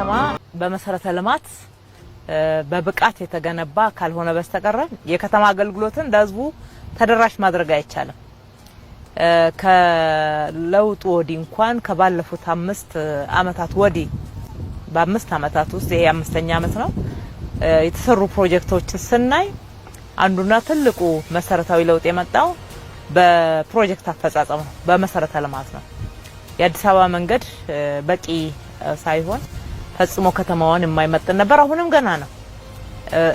ከተማ በመሰረተ ልማት በብቃት የተገነባ ካልሆነ በስተቀር የከተማ አገልግሎትን ለህዝቡ ተደራሽ ማድረግ አይቻልም። ከለውጡ ወዲህ እንኳን ከባለፉት 5 አመታት ወዲህ በ5 አመታት ውስጥ ይሄ 5ኛ አመት ነው የተሰሩ ፕሮጀክቶችን ስናይ አንዱና ትልቁ መሰረታዊ ለውጥ የመጣው በፕሮጀክት አፈጻጸም ነው፣ በመሰረተ ልማት ነው። የአዲስ አበባ መንገድ በቂ ሳይሆን ፈጽሞ ከተማዋን የማይመጥን ነበር። አሁንም ገና ነው።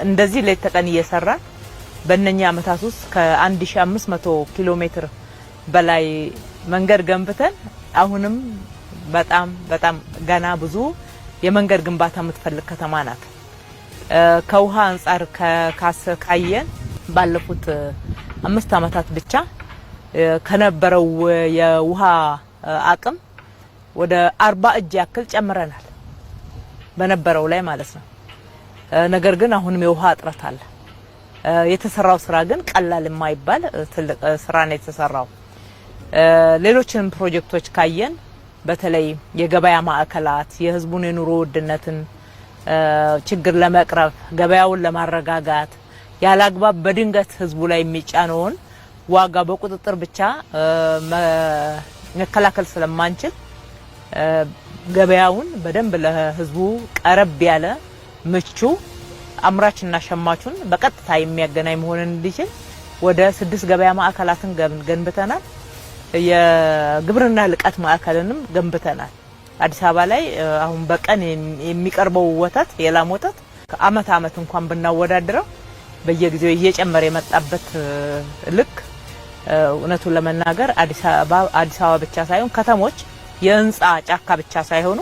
እንደዚህ ሌት ተቀን እየሰራን በእነኛ አመታት ውስጥ ከ1500 ኪሎ ሜትር በላይ መንገድ ገንብተን አሁንም በጣም ገና ብዙ የመንገድ ግንባታ የምትፈልግ ከተማ ናት። ከውሃ አንፃር ካየን ባለፉት 5 አመታት ብቻ ከነበረው የውሃ አቅም ወደ 40 እጅ ያክል ጨምረናል በነበረው ላይ ማለት ነው። ነገር ግን አሁንም የውሃ እጥረት አለ። የተሰራው ስራ ግን ቀላል የማይባል ትልቅ ስራ ነው የተሰራው። ሌሎችንም ፕሮጀክቶች ካየን በተለይ የገበያ ማዕከላት የህዝቡን የኑሮ ውድነትን ችግር ለመቅረፍ ገበያውን ለማረጋጋት ያላግባብ በድንገት ህዝቡ ላይ የሚጫነውን ዋጋ በቁጥጥር ብቻ መከላከል ስለማንችል ገበያውን በደንብ ለህዝቡ ቀረብ ያለ ምቹ አምራችና ሸማቹን በቀጥታ የሚያገናኝ መሆን እንዲችል ወደ 6 ገበያ ማዕከላትን ገንብተናል። የግብርና ልቀት ማዕከልንም ገንብተናል። አዲስ አበባ ላይ አሁን በቀን የሚቀርበው ወተት የላም ወተት ከአመት እንኳን ብናወዳድረው በየጊዜው እየጨመረ የመጣበት ልክ እውነቱን ለመናገር አዲስ አበባ ብቻ ሳይሆን ከተሞች የህንጻ ጫካ ብቻ ሳይሆኑ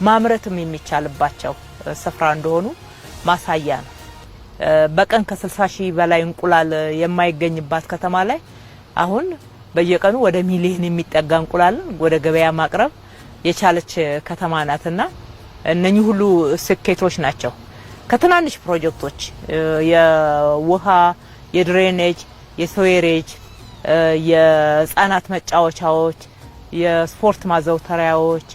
ማምረትም የሚቻልባቸው ስፍራ እንደሆኑ ማሳያ ነው። በቀን ከ60 ሺህ በላይ እንቁላል የማይገኝባት ከተማ ላይ አሁን በየቀኑ ወደ ሚሊዮን የሚጠጋ እንቁላልን ወደ ገበያ ማቅረብ የቻለች ከተማ ናትና እነኚህ ሁሉ ስኬቶች ናቸው። ከትናንሽ ፕሮጀክቶች የውሃ፣ የድሬኔጅ፣ የሶዌሬጅ፣ የህፃናት መጫወቻዎች፣ የስፖርት ማዘውተሪያዎች፣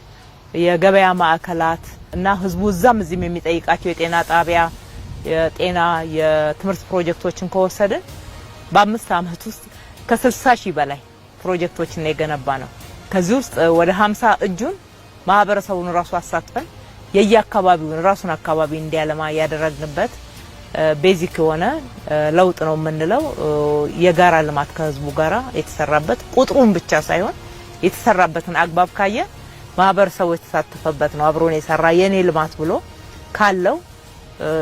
የገበያ ማዕከላት እና ህዝቡ እዛም እዚህም የሚጠይቃቸው የጤና ጣቢያ፣ የጤና የትምህርት ፕሮጀክቶችን ከወሰድን በ5 አመት ውስጥ ከ60 ሺህ በላይ ፕሮጀክቶችን ነው የገነባ ነው። ከዚህ ውስጥ ወደ 50 እጁን ማህበረሰቡን ራሱ አሳትፈን የየአካባቢውን ራሱን አካባቢ እንዲያለማ ያደረግንበት ቤዚክ የሆነ ለውጥ ነው የምንለው። የጋራ ልማት ከህዝቡ ጋራ የተሰራበት ቁጥሩን ብቻ ሳይሆን የተሰራበትን አግባብ ካየ ማህበረሰቡ የተሳተፈበት ነው። አብሮን የሰራ የኔ ልማት ብሎ ካለው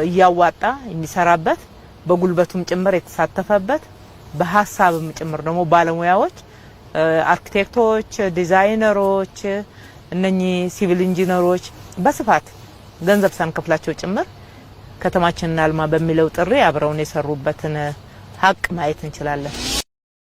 እያዋጣ የሚሰራበት በጉልበቱም ጭምር የተሳተፈበት በሐሳብም ጭምር ደግሞ ባለሙያዎች አርኪቴክቶች፣ ዲዛይነሮች፣ እነኚህ ሲቪል ኢንጂነሮች በስፋት ገንዘብ ሳንከፍላቸው ጭምር ከተማችንን አልማ በሚለው ጥሪ አብረውን የሰሩበትን ሀቅ ማየት እንችላለን።